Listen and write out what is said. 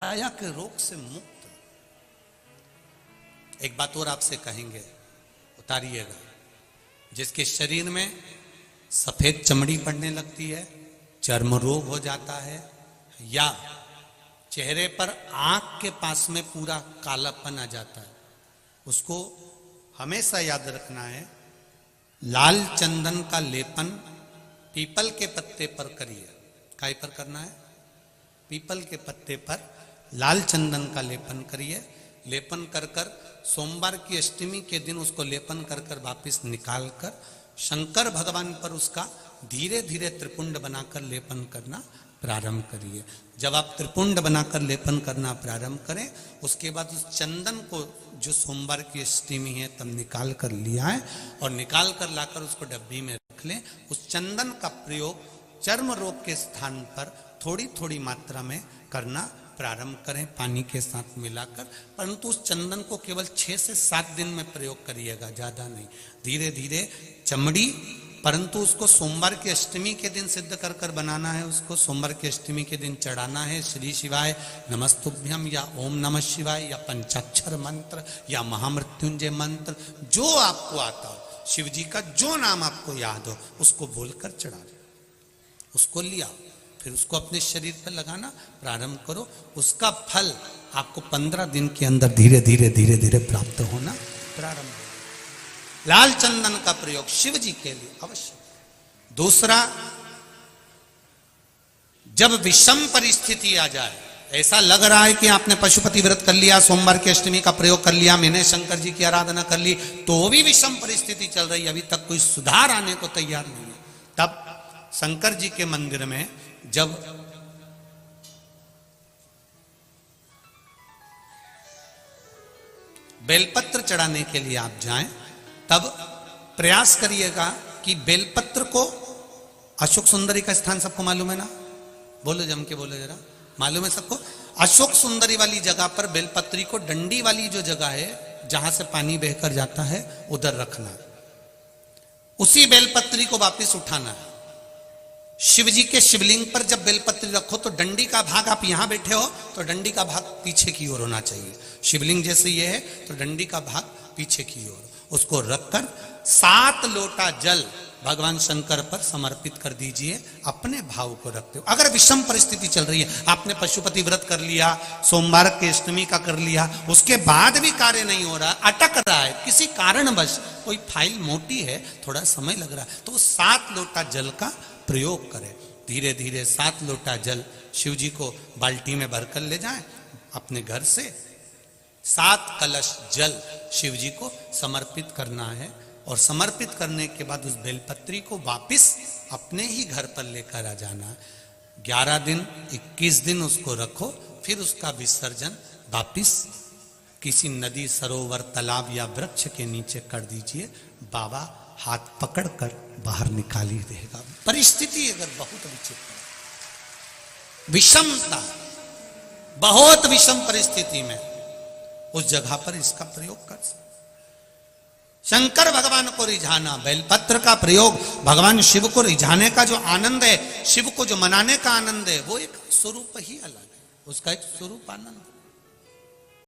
काया के रोग से मुक्त। एक बात और आपसे कहेंगे, उतारिएगा। जिसके शरीर में सफेद चमड़ी पड़ने लगती है, चर्म रोग हो जाता है, या चेहरे पर आंख के पास में पूरा कालापन आ जाता है, उसको हमेशा याद रखना है, लाल चंदन का लेपन पीपल के पत्ते पर करिए। काय पर करना है? पीपल के पत्ते पर लाल चंदन का लेपन करिए। लेपन कर कर सोमवार की अष्टमी के दिन उसको लेपन कर कर वापिस निकाल कर शंकर भगवान पर उसका धीरे धीरे त्रिपुंड बनाकर लेपन करना प्रारंभ करिए। जब आप त्रिपुंड बनाकर लेपन करना प्रारंभ करें, उसके बाद उस चंदन को जो सोमवार की अष्टमी है तब निकाल कर लिया है और निकाल कर लाकर उसको डब्बी में रख लें। उस चंदन का प्रयोग चर्म रोग के स्थान पर थोड़ी थोड़ी मात्रा में करना प्रारंभ करें, पानी के साथ मिलाकर। परंतु उस चंदन को केवल 6 से 7 दिन में प्रयोग करिएगा, ज्यादा नहीं। धीरे धीरे चमड़ी, परंतु उसको सोमवार की अष्टमी के दिन सिद्ध कर कर बनाना है। उसको सोमवार की अष्टमी के दिन चढ़ाना है श्री शिवाय नमस्तुभ्यम या ओम नमः शिवाय या पंचाक्षर मंत्र या महामृत्युंजय मंत्र, जो आपको आता हो, शिव जी का जो नाम आपको याद हो उसको बोलकर चढ़ा दो। उसको लिया, फिर उसको अपने शरीर पर लगाना प्रारंभ करो। उसका फल आपको 15 दिन के अंदर धीरे धीरे धीरे धीरे प्राप्त होना प्रारंभ हो। लाल चंदन का प्रयोग शिव जी के लिए अवश्य। दूसरा, जब विषम परिस्थिति आ जाए, ऐसा लग रहा है कि आपने पशुपति व्रत कर लिया, सोमवार की अष्टमी का प्रयोग कर लिया, मैंने शंकर जी की आराधना कर ली, तो भी विषम परिस्थिति चल रही है, अभी तक कोई सुधार आने को तैयार नहीं है, तब शंकर जी के मंदिर में जब बेलपत्र चढ़ाने के लिए आप जाएं, तब प्रयास करिएगा कि बेलपत्र को, अशोक सुंदरी का स्थान सबको मालूम है ना? बोलो, जम के बोलो जरा, मालूम है सबको? अशोक सुंदरी वाली जगह पर बेलपत्री को, डंडी वाली जो जगह है जहां से पानी बहकर जाता है, उधर रखना। उसी बेलपत्री को वापिस उठाना है। शिव जी के शिवलिंग पर जब बेलपत्री रखो तो डंडी का भाग, आप यहां बैठे हो तो डंडी का भाग पीछे की ओर होना चाहिए। शिवलिंग जैसे ये है तो डंडी का भाग पीछे की ओर। उसको रखकर 7 लोटा जल भगवान शंकर पर समर्पित कर दीजिए, अपने भाव को रखते हो। अगर विषम परिस्थिति चल रही है, आपने पशुपति व्रत कर लिया, सोमवार के अष्टमी का कर लिया, उसके बाद भी कार्य नहीं हो रहा, अटक रहा है किसी कारणवश, कोई फाइल मोटी है, थोड़ा समय लग रहा है, तो 7 लोटा जल का प्रयोग करें। धीरे धीरे 7 लोटा जल शिव जी को बाल्टी में भरकर ले जाएं अपने घर से। 7 कलश जल शिव जी को समर्पित करना है और समर्पित करने के बाद उस बेलपत्री को वापिस अपने ही घर पर लेकर आ जाना। 11 दिन 21 दिन उसको रखो, फिर उसका विसर्जन वापिस किसी नदी, सरोवर, तालाब या वृक्ष के नीचे कर दीजिए। बाबा हाथ पकड़कर बाहर निकाल ही देगा। परिस्थिति अगर बहुत विचित्र, विषमता, बहुत विषम परिस्थिति में उस जगह पर इसका प्रयोग कर सकते। शंकर भगवान को रिझाना, बेलपत्र का प्रयोग भगवान शिव को रिझाने का जो आनंद है, शिव को जो मनाने का आनंद है, वो एक स्वरूप ही अलग है, उसका एक स्वरूप आनंद।